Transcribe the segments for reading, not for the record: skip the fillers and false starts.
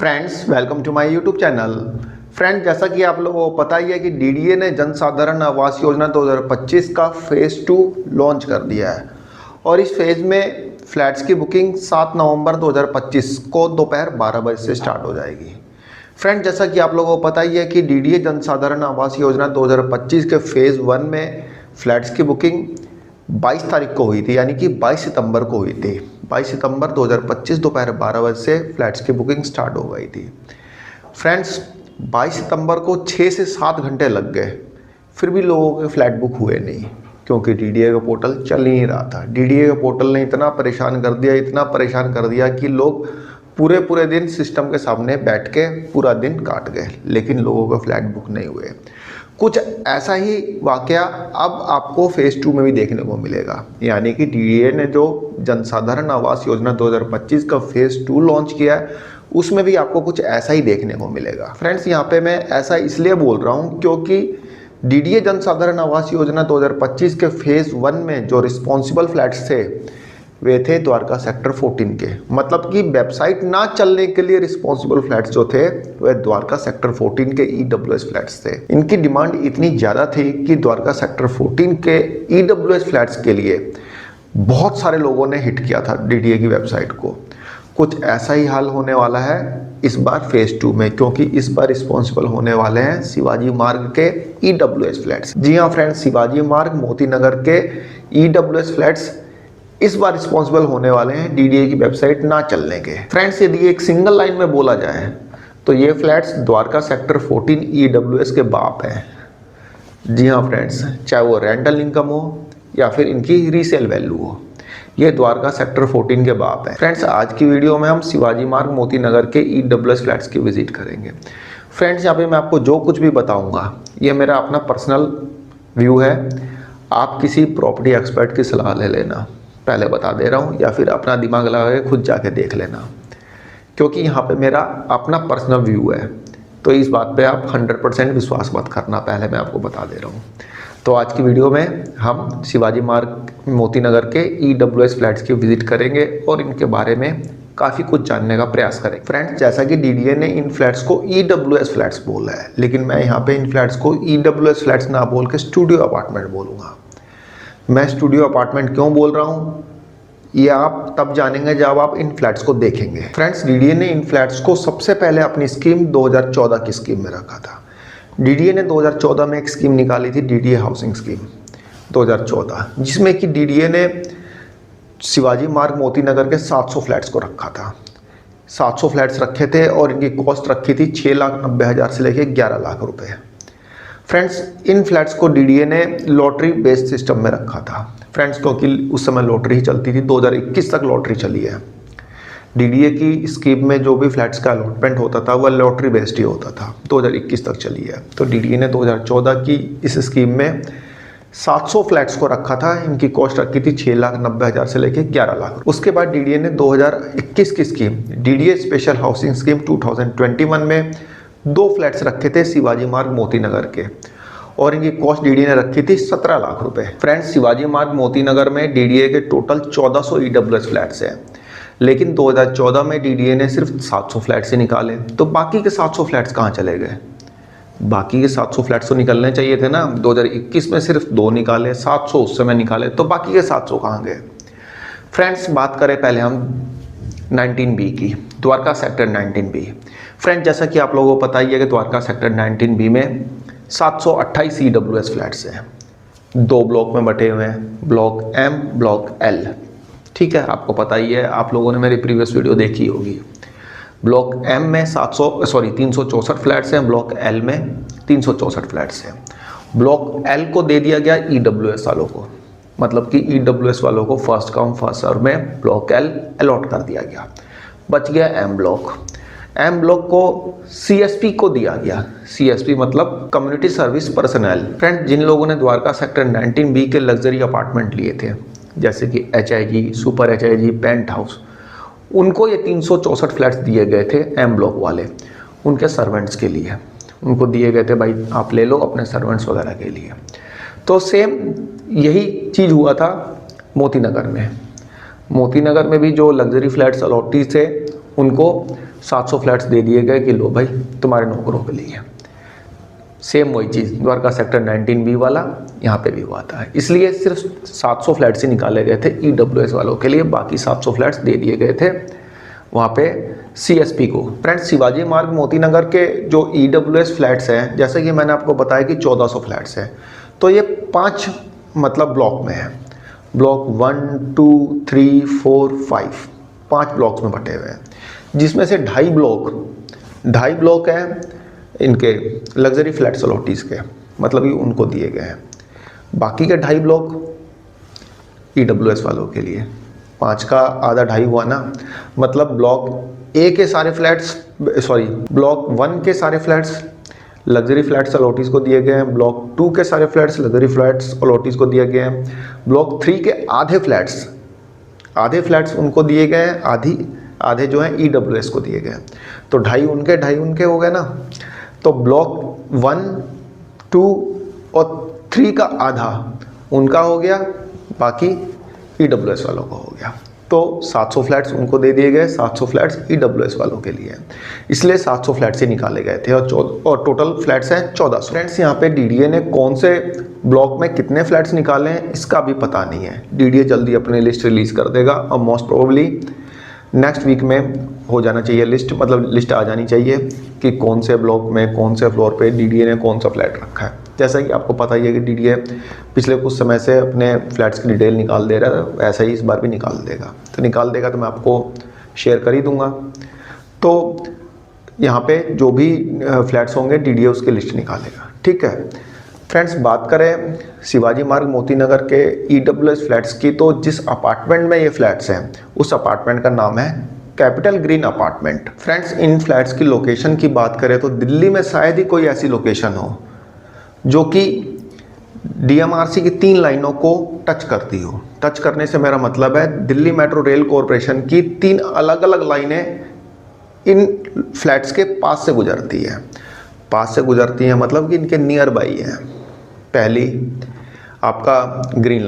Friends, welcome to my YouTube channel. Friends, जैसा कि आप लोगों को पता ही है कि डीडीए ने जनसाधारण आवास योजना 2025 का फेज़ 2 लॉन्च कर दिया है और इस फेज़ में फ्लैट्स की बुकिंग 7 नवंबर 2025 को दोपहर 12 बजे से स्टार्ट हो जाएगी। फ्रेंड्स, जैसा कि आप लोगों को पता ही है कि डीडीए जनसाधारण आवास योजना 2025 के फेज़ 1 में फ्लैट्स की बुकिंग 22 तारीख को हुई थी, यानी कि 22 सितंबर को हुई थी। 22 सितंबर 2025 दोपहर 12 बजे से फ्लैट्स की बुकिंग स्टार्ट हो गई थी। फ्रेंड्स, 22 सितंबर को 6 से 7 घंटे लग गए, फिर भी लोगों के फ्लैट बुक हुए नहीं, क्योंकि डीडीए का पोर्टल चल ही नहीं रहा था। डीडीए का पोर्टल ने इतना परेशान कर दिया कि लोग पूरे दिन सिस्टम के सामने बैठ के पूरा दिन काट गए, लेकिन लोगों के फ्लैट बुक नहीं हुए। कुछ ऐसा ही वाकया अब आपको फेज़ 2 में भी देखने को मिलेगा, यानी कि डीडीए ने जो जनसाधारण आवास योजना 2025 का फेज़ 2 लॉन्च किया है, उसमें भी आपको कुछ ऐसा ही देखने को मिलेगा। फ्रेंड्स, यहाँ पे मैं ऐसा इसलिए बोल रहा हूँ क्योंकि डीडीए जनसाधारण आवास योजना 2025 के फेज़ 1 में जो रिस्पॉन्सिबल फ्लैट्स थे वे थे द्वारका सेक्टर 14 के, मतलब कि वेबसाइट ना चलने के लिए रिस्पॉन्सिबल फ्लैट्स जो थे वे द्वारका सेक्टर 14 के ईडब्ल्यूएस फ्लैट्स थे। इनकी डिमांड इतनी ज़्यादा थी कि द्वारका सेक्टर 14 के ईडब्ल्यूएस फ्लैट्स के लिए बहुत सारे लोगों ने हिट किया था डीडीए की वेबसाइट को। कुछ ऐसा ही हाल होने वाला है इस बार फेज़ 2 में, क्योंकि इस बार रिस्पॉन्सिबल होने वाले हैं शिवाजी मार्ग के ईडब्ल्यूएस फ्लैट्स। जी हाँ फ्रेंड्स, शिवाजी मार्ग मोती नगर के ईडब्ल्यूएस फ्लैट्स इस बार रिस्पॉन्सिबल होने वाले हैं डीडीए की वेबसाइट ना चलने के। फ्रेंड्स, यदि एक सिंगल लाइन में बोला जाए तो ये फ्लैट्स द्वारका सेक्टर 14 ईडब्ल्यूएस के बाप हैं। जी हाँ फ्रेंड्स, चाहे वो रेंटल इनकम हो या फिर इनकी रीसेल वैल्यू हो, ये द्वारका सेक्टर 14 के बाप हैं। फ्रेंड्स, आज की वीडियो में हम शिवाजी मार्ग मोती नगर के ईडब्ल्यूएस फ्लैट्स की विजिट करेंगे। फ्रेंड्स, यहाँ पे मैं आपको जो कुछ भी बताऊँगा ये मेरा अपना पर्सनल व्यू है, आप किसी प्रॉपर्टी एक्सपर्ट की सलाह ले लेना, पहले बता दे रहा हूँ, या फिर अपना दिमाग लगा के खुद जाके देख लेना, क्योंकि यहाँ पे मेरा अपना पर्सनल व्यू है, तो इस बात पे आप 100% विश्वास मत करना, पहले मैं आपको बता दे रहा हूँ। तो आज की वीडियो में हम शिवाजी मार्ग मोती नगर के ईडब्ल्यूएस फ्लैट्स की विजिट करेंगे और इनके बारे में काफ़ी कुछ जानने का प्रयास करेंगे। फ्रेंड्स, जैसा कि डीडीए ने इन फ्लैट्स को ईडब्ल्यूएस फ्लैट्स बोला है, लेकिन मैं यहाँ पे इन फ्लैट्स को ईडब्ल्यूएस फ्लैट्स ना बोल के स्टूडियो अपार्टमेंट बोलूँगा। मैं स्टूडियो अपार्टमेंट क्यों बोल रहा हूँ ये आप तब जानेंगे जब आप इन फ्लैट्स को देखेंगे। फ्रेंड्स, डीडीए ने इन फ्लैट्स को सबसे पहले अपनी स्कीम 2014 की स्कीम में रखा था। डीडीए ने 2014 में एक स्कीम निकाली थी, डीडीए हाउसिंग स्कीम 2014, जिसमें कि डीडीए ने शिवाजी मार्ग मोती नगर के 700 फ्लैट्स को रखा था। 700 फ्लैट्स रखे थे और इनकी कॉस्ट रखी थी 6,90,000 से लेकर 11 लाख रुपए। फ्रेंड्स, इन फ्लैट्स को डीडीए ने लॉटरी बेस्ड सिस्टम में रखा था। फ्रेंड्स, क्योंकि उस समय लॉटरी ही चलती थी, 2021 तक लॉटरी चली है। डीडीए की स्कीम में जो भी फ्लैट्स का अलॉटमेंट होता था वह लॉटरी बेस्ड ही होता था, 2021 तक चली है। तो डीडीए ने 2014 की इस स्कीम में 700 फ्लैट्स को रखा था। इनकी कॉस्ट रखी थी 6,90,000 से लेकर 11 लाख। उसके बाद डीडीए ने 2021 की scheme DDA special housing scheme 2021 में 2 फ्लैट्स रखे थे शिवाजी मार्ग मोती नगर के, और इनकी कॉस्ट डीडीए ने रखी थी 17 लाख रुपए। फ्रेंड्स, शिवाजी मार्ग मोती नगर में डीडीए के टोटल 1400 ईडब्ल्यूएस फ्लैट्स हैं, लेकिन 2014 में डीडीए ने सिर्फ 700 फ्लैट्स ही निकाले। तो बाकी के 700 फ्लैट्स कहाँ चले गए? बाकी के 700 फ्लैट्स तो निकलने चाहिए थे ना। 2021 में सिर्फ 2 निकाले, 700 उस समय निकाले, तो बाकी के 700 कहाँ गए? फ्रेंड्स, बात करें पहले हम 19B की, द्वारका सेक्टर 19B। फ्रेंड्स, जैसा कि आप लोगों को पता ही है कि द्वारका सेक्टर 19B में 728 ईडब्ल्यूएस फ्लैट्स हैं, 2 ब्लॉक में बटे हुए हैं, ब्लॉक M, ब्लॉक L। ठीक है, आपको पता ही है, आप लोगों ने मेरी प्रीवियस वीडियो देखी होगी। ब्लॉक M में 364 फ्लैट्स हैं, ब्लॉक L में 364 फ्लैट्स हैं। ब्लॉक L को दे दिया गया ईडब्ल्यूएस वालों को, मतलब कि ईडब्ल्यूएस वालों को फर्स्ट कम फर्स्ट सर्व में ब्लॉक L अलॉट कर दिया गया। बच गया M ब्लॉक। M ब्लॉक को CSP को दिया गया। CSP मतलब कम्युनिटी सर्विस पर्सनल। फ्रेंड, जिन लोगों ने द्वारका सेक्टर 19B के लग्जरी अपार्टमेंट लिए थे, जैसे कि HIG, super HIG, penthouse, उनको ये 364 फ्लैट्स दिए गए थे M ब्लॉक वाले, उनके सर्वेंट्स के लिए। उनको दिए गए थे, भाई आप ले लो अपने सर्वेंट्स वगैरह के लिए। तो सेम यही चीज़ हुआ था मोती नगर में। मोती नगर में भी जो लग्जरी फ्लैट्स अलॉटी थे उनको 700 फ्लैट्स दे दिए गए कि लो भाई तुम्हारे नौकरों के लिए। सेम वही चीज़ द्वारका सेक्टर 19B वाला यहाँ पे भी हुआ था। इसलिए सिर्फ 700 फ्लैट्स ही निकाले गए थे EWS वालों के लिए, बाकी 700 फ्लैट्स दे दिए गए थे वहाँ पे CSP को। फ्रेंड्स, शिवाजी मार्ग मोती नगर के जो EWS फ्लैट्स हैं, जैसे कि मैंने आपको बताया कि 1400 फ्लैट्स हैं, तो ये 5 मतलब ब्लॉक में है। ब्लॉक 1, 2, 3, 4, 5 5 ब्लॉक्स में बटे हुए हैं, जिसमें से 2.5 ब्लॉक हैं इनके लग्जरी फ्लैट्स अलॉटीज़ के, मतलब ये उनको दिए गए हैं। बाकी के 2.5 ब्लॉक EWS वालों के लिए। 5 का आधा 2.5 हुआ ना, मतलब ब्लॉक ए के सारे फ्लैट्स, ब्लॉक 1 के सारे फ्लैट्स लग्जरी फ्लैट्स अलॉटीज़ को दिए गए हैं। ब्लॉक 2 के सारे फ्लैट्स लग्जरी फ्लैट्स अलॉटीज़ को दिए गए हैं। ब्लॉक 3 के आधे फ्लैट्स उनको दिए गए हैं, आधे जो हैं EWS को दिए गए। तो 2.5 उनके हो गए ना। तो ब्लॉक 1, 2 और 3 का आधा उनका हो गया, बाकी EWS वालों का हो गया। तो 700 फ्लैट्स उनको दे दिए गए, 700 फ्लैट्स EWS वालों के लिए, इसलिए 700 फ्लैट्स ही निकाले गए थे और टोटल फ्लैट्स हैं 1400। फ्लैट्स यहाँ पे DDA ने कौन से ब्लॉक में कितने फ्लैट्स निकाले हैं इसका भी पता नहीं है। DDA जल्दी अपनी लिस्ट रिलीज़ कर देगा और मोस्ट प्रोबेबली नेक्स्ट वीक में हो जाना चाहिए लिस्ट, मतलब लिस्ट आ जानी चाहिए कि कौन से ब्लॉक में कौन से फ्लोर पे DDA ने कौन सा फ्लैट रखा है। जैसा कि आपको पता ही है कि DDA पिछले कुछ समय से अपने फ्लैट्स की डिटेल निकाल दे रहा है, ऐसा ही इस बार भी निकाल देगा। तो निकाल देगा तो मैं आपको शेयर कर ही दूंगा। तो यहाँ पे जो भी फ्लैट्स होंगे DDA उसकी लिस्ट निकालेगा, ठीक है। फ्रेंड्स, बात करें शिवाजी मार्ग मोती नगर के EWS फ्लैट्स की, तो जिस अपार्टमेंट में ये फ्लैट्स हैं उस अपार्टमेंट का नाम है कैपिटल ग्रीन अपार्टमेंट। फ्रेंड्स, इन फ्लैट्स की लोकेशन की बात करें तो दिल्ली में शायद ही कोई ऐसी लोकेशन हो जो कि DMRC की 3 लाइनों को टच करती हो। टच करने से मेरा मतलब है दिल्ली मेट्रो रेल कॉरपोरेशन की 3 अलग अलग लाइनें इन फ्लैट्स के पास से गुजरती है। पास से गुजरती हैं मतलब कि इनके नियर बाई है। पहली आपका ग्रीन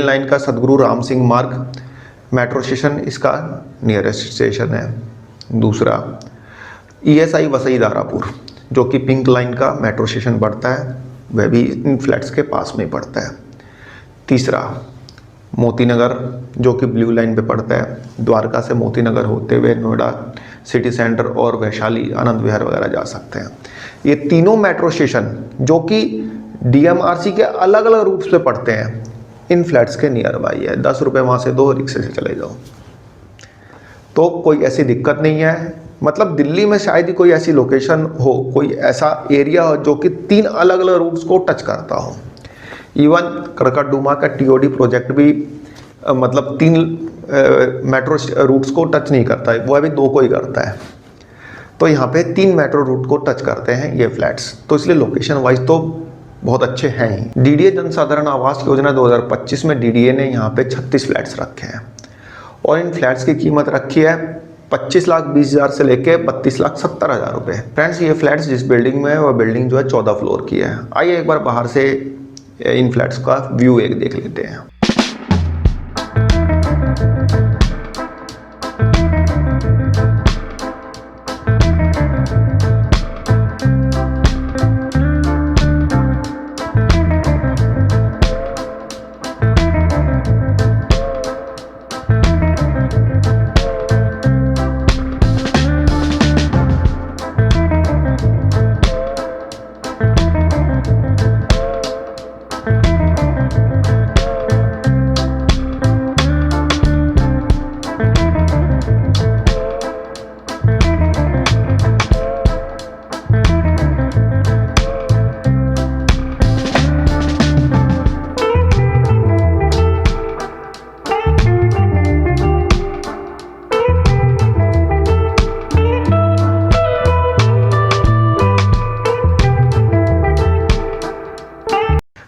लाइन का सतगुरु राम सिंह मार्ग मेट्रो स्टेशन इसका नियरेस्ट स्टेशन है। दूसरा ESI वसई दारापुर जो कि पिंक लाइन का मेट्रो स्टेशन पड़ता है, वह भी इन फ्लैट्स के पास में ही पड़ता है। तीसरा मोती नगर जो कि ब्लू लाइन पे पड़ता है, द्वारका से मोती नगर होते हुए नोएडा सिटी सेंटर और वैशाली आनंद विहार वगैरह जा सकते हैं। ये तीनों मेट्रो स्टेशन जो कि DMRC के अलग अलग रूट्स पे पड़ते हैं, इन फ्लैट्स के नियर बाई है। 10 रुपये वहाँ से दो, रिक्शे से चले जाओ, तो कोई ऐसी दिक्कत नहीं है। मतलब दिल्ली में शायद ही कोई ऐसी लोकेशन हो, कोई ऐसा एरिया हो जो कि 3 अलग अलग रूट्स को टच करता हो। इवन करकटडुमा का TOD प्रोजेक्ट भी मतलब 3 मेट्रो रूट्स को टच नहीं करता है, वो अभी 2 को ही करता है। तो यहाँ पे 3 मेट्रो रूट को टच करते हैं ये फ्लैट्स, तो इसलिए लोकेशन वाइज तो बहुत अच्छे हैं ही। DDA जनसाधारण आवास योजना 2025 में DDA ने यहाँ पे 36 फ्लैट्स रखे हैं और इन फ्लैट्स की कीमत रखी है 25,20,000 से लेके 32,70,000 रुपये। फ्रेंड्स, ये फ्लैट्स जिस बिल्डिंग में है वह बिल्डिंग जो है 14 फ्लोर की है। आइए एक बार बाहर से इन फ्लैट्स का व्यू एक देख लेते हैं।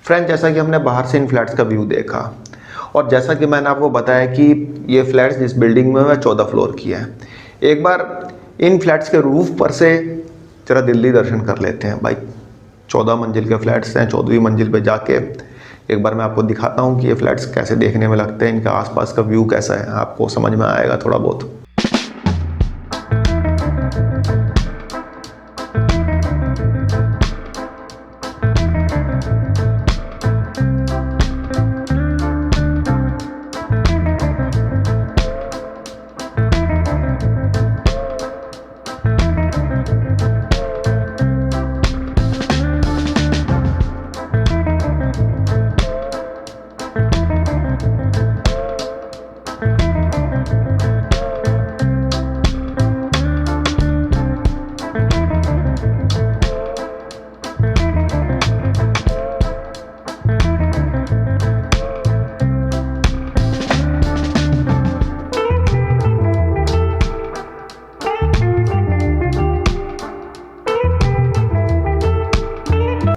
फ्रेंड, जैसा कि हमने बाहर से इन फ्लैट्स का व्यू देखा और जैसा कि मैंने आपको बताया कि ये फ्लैट्स जिस बिल्डिंग में है 14 फ्लोर की है। एक बार इन फ्लैट्स के रूफ पर से जरा दिल्ली दर्शन कर लेते हैं भाई। 14 मंजिल के फ्लैट्स हैं, 14वीं मंजिल पे जाके एक बार मैं आपको दिखाता हूँ कि ये फ्लैट्स कैसे देखने में लगते हैं, इनका आसपास का व्यू कैसा है, आपको समझ में आएगा थोड़ा बहुत।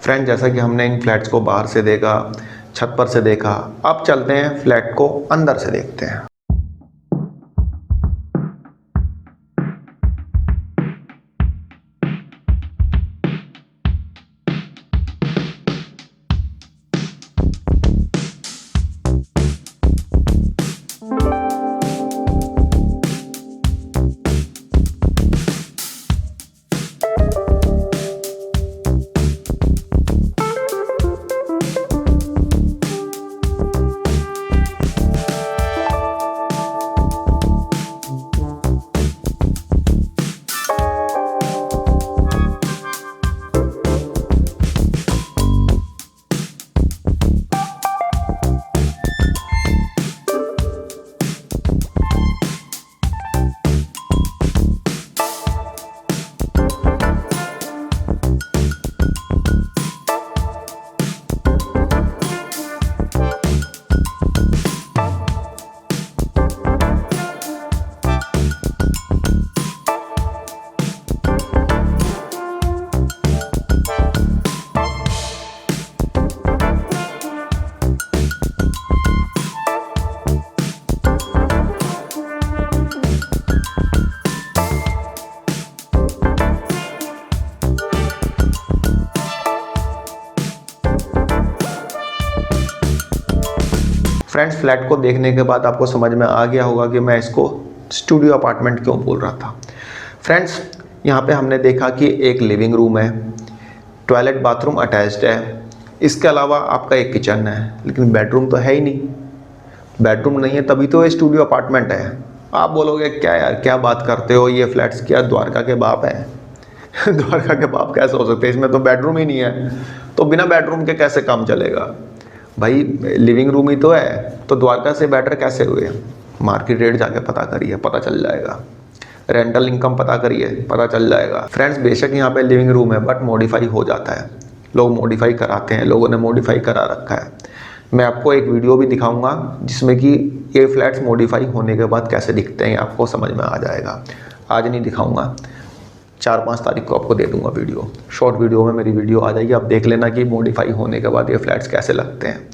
फ्रेंड जैसा कि हमने इन फ्लैट्स को बाहर से देखा, छत पर से देखा, अब चलते हैं फ्लैट को अंदर से देखते हैं। फ्रेंड्स फ्लैट को देखने के बाद आपको समझ में आ गया होगा कि मैं इसको स्टूडियो अपार्टमेंट क्यों बोल रहा था। फ्रेंड्स यहाँ पे हमने देखा कि एक लिविंग रूम है, टॉयलेट बाथरूम अटैच्ड है, इसके अलावा आपका एक किचन है, लेकिन बेडरूम तो है ही नहीं। बेडरूम नहीं है तभी तो ये स्टूडियो अपार्टमेंट है। आप बोलोगे क्या यार क्या बात करते हो, ये फ्लैट्स क्या द्वारका के बाप हैं द्वारका के बाप कैसे हो सकते हैं, इसमें तो बेडरूम ही नहीं है, तो बिना बेडरूम के कैसे काम चलेगा भाई। लिविंग रूम ही तो है, तो द्वारका से बेटर कैसे हुए। मार्केट रेट जाके पता करिए, पता चल जाएगा। रेंटल इनकम पता करिए, पता चल जाएगा। फ्रेंड्स बेशक यहाँ पे लिविंग रूम है बट मॉडिफाई हो जाता है, लोग मॉडिफाई कराते हैं, लोगों ने मॉडिफाई करा रखा है। मैं आपको एक वीडियो भी दिखाऊंगा जिसमें कि ये फ्लैट्स मॉडिफाई होने के बाद कैसे दिखते हैं, आपको समझ में आ जाएगा। आज नहीं दिखाऊंगा, 4-5 तारीख को आपको दे दूंगा वीडियो, शॉर्ट वीडियो में मेरी वीडियो आ जाएगी। आप देख लेना कि मॉडिफाई होने के बाद ये फ्लैट्स कैसे लगते हैं।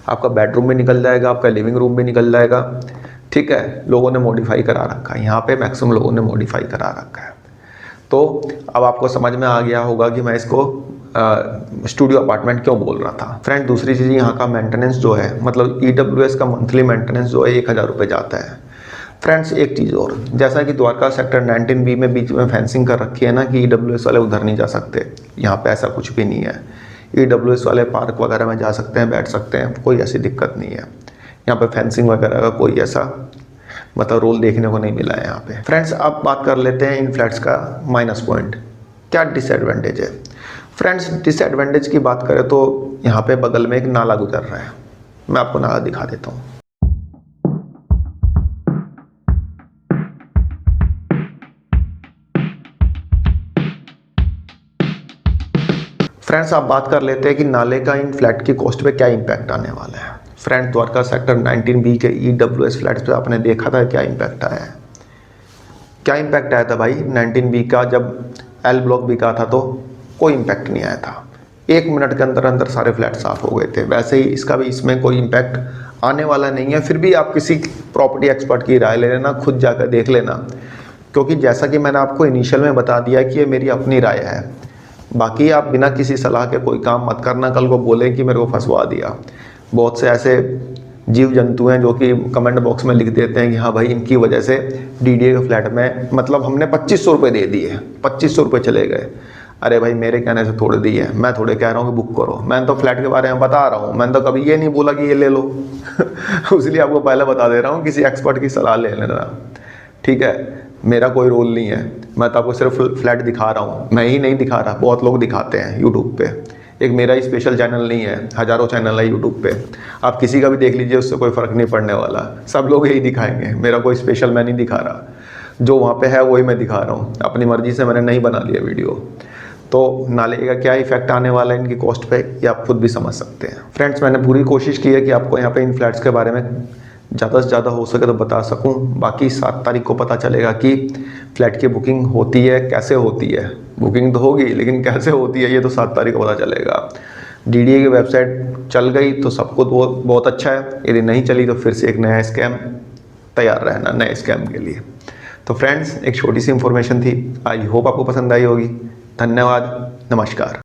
आपका बेडरूम भी निकल जाएगा, आपका लिविंग रूम भी निकल जाएगा, ठीक है। लोगों ने मॉडिफाई करा रखा है, यहाँ पे मैक्सिमम लोगों ने मॉडिफाई करा रखा है। तो अब आपको समझ में आ गया होगा कि मैं इसको स्टूडियो अपार्टमेंट क्यों बोल रहा था। फ्रेंड दूसरी चीज़, यहाँ का मेंटेनेंस जो है, मतलब EWS का मंथली मेंटेनेंस जो है 1000 रुपये जाता है। फ्रेंड्स एक चीज़ और, जैसा कि द्वारका सेक्टर 19B में बीच में फेंसिंग कर रखी है ना कि EWS वाले उधर नहीं जा सकते, यहाँ पे ऐसा कुछ भी नहीं है। EWS वाले पार्क वगैरह में जा सकते हैं, बैठ सकते हैं, कोई ऐसी दिक्कत नहीं है। यहाँ पे फेंसिंग वगैरह का कोई ऐसा मतलब रोल देखने को नहीं मिला है यहाँ पे। फ्रेंड्स अब बात कर लेते हैं इन फ्लैट्स का माइनस पॉइंट, क्या डिसएडवांटेज है। फ्रेंड्स डिसएडवांटेज की बात करें तो यहाँ पे बगल में एक नाला गुजर रहा है, मैं आपको नाला दिखा देता हूँ। फ्रेंड्स आप बात कर लेते हैं कि नाले का इन फ्लैट की कॉस्ट पे क्या इम्पैक्ट आने वाला है। फ्रेंड्स द्वारका सेक्टर 19B के EWS फ्लैट्स पे आपने देखा था क्या इम्पैक्ट आया है। क्या इम्पैक्ट आया था भाई 19B का, जब L ब्लॉक बिका था तो कोई इम्पैक्ट नहीं आया था, 1 मिनट के अंदर अंदर सारे फ्लैट साफ हो गए थे। वैसे ही इसका भी इसमें कोई इम्पैक्ट आने वाला नहीं है। फिर भी आप किसी प्रॉपर्टी एक्सपर्ट की राय ले लेना, खुद जाकर देख लेना, क्योंकि जैसा कि मैंने आपको इनिशियल में बता दिया कि ये मेरी अपनी राय है। बाकी आप बिना किसी सलाह के कोई काम मत करना, कल को बोलें कि मेरे को फंसवा दिया। बहुत से ऐसे जीव जंतु हैं जो कि कमेंट बॉक्स में लिख देते हैं कि हाँ भाई इनकी वजह से DDA के फ्लैट में मतलब हमने 2500 रुपये दे दिए, 2500 रुपये चले गए। अरे भाई मेरे कहने से थोड़े दिए, मैं थोड़े कह रहा हूँ कि बुक करो। मैंने तो फ्लैट के बारे में बता रहा हूँ, मैंने तो कभी ये नहीं बोला कि ये ले लो इसलिए आपको पहले बता दे रहा हूँ, किसी एक्सपर्ट की सलाह ले लेना, ठीक है। मेरा कोई रोल नहीं है, मैं तो आपको सिर्फ फ्लैट दिखा रहा हूँ। मैं ही नहीं दिखा रहा, बहुत लोग दिखाते हैं यूट्यूब पे। एक मेरा ही स्पेशल चैनल नहीं है, हज़ारों चैनल है यूट्यूब पे, आप किसी का भी देख लीजिए, उससे कोई फ़र्क नहीं पड़ने वाला। सब लोग यही दिखाएंगे, मेरा कोई स्पेशल मैं नहीं दिखा रहा, जो वहाँ पे है वही मैं दिखा रहा हूँ। अपनी मर्ज़ी से मैंने नहीं बना लिया वीडियो। तो नाले का क्या इफेक्ट आने वाला है इनकी कॉस्ट पे, ये आप खुद भी समझ सकते हैं। फ्रेंड्स मैंने पूरी कोशिश की है कि आपको यहाँ पे इन फ्लैट्स के बारे में ज़्यादा से ज़्यादा हो सके तो बता सकूं। बाकी 7 तारीख को पता चलेगा कि फ्लैट की बुकिंग होती है, कैसे होती है, बुकिंग तो होगी लेकिन कैसे होती है ये तो 7 तारीख को पता चलेगा। डीडीए की वेबसाइट चल गई तो सबको बहुत बहुत अच्छा है, यदि नहीं चली तो फिर से एक नया स्कैम, तैयार रहना नए स्कैम के लिए। तो फ्रेंड्स, एक छोटी सी इन्फॉर्मेशन थी, आई होप आपको पसंद आई होगी। धन्यवाद, नमस्कार।